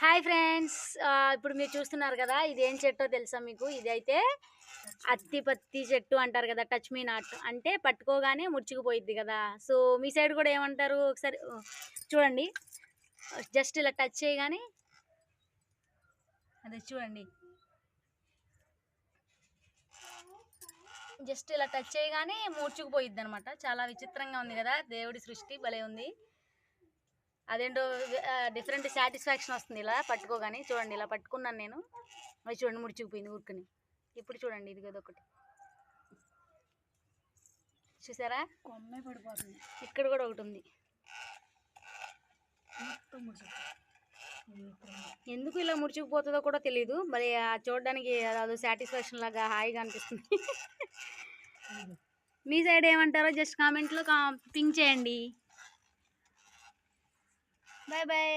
Hi friends. ఇప్పుడు మీరు చూస్తున్నారు కదా, ఇది ఏం చెట్టో తెలుసా మీకు? ఇదైతే అత్తి పత్తి చెట్టు అంటారు కదా, టచ్ మీ నాట్ అంటే పట్టుకోగానే ముడుచుకుపోయిద్ది కదా. సో మీ సైడ్ కూడా ఏమంటారు ఒకసారి చూడండి. జస్ట్ ఇలా టచ్ చేయగానే అదే చూడండి, జస్ట్ ఇలా టచ్ చేయగానే మూర్చుకుపోయిద్ది అనమాట. చాలా విచిత్రంగా ఉంది కదా, దేవుడి సృష్టి భలే ఉంది. అదేంటో డిఫరెంట్ సాటిస్ఫాక్షన్ వస్తుంది ఇలా పట్టుకోగానే. చూడండి, ఇలా పట్టుకున్నాను నేను, అది చూడండి ముడుచుకుపోయింది ఊరుకుని. ఇప్పుడు చూడండి, ఇది కదా ఒకటి చూసారా, కొమ్మే పడిపోతుంది. ఇక్కడ కూడా ఒకటి ఉంది. ఎందుకు ఇలా ముడుచుకుపోతుందో కూడా తెలియదు, మరి చూడడానికి అదో సాటిస్ఫాక్షన్ లాగా హాయిగా అనిపిస్తుంది. మీ సైడ్ ఏమంటారో జస్ట్ కామెంట్లో పింక్ చేయండి. Bye bye.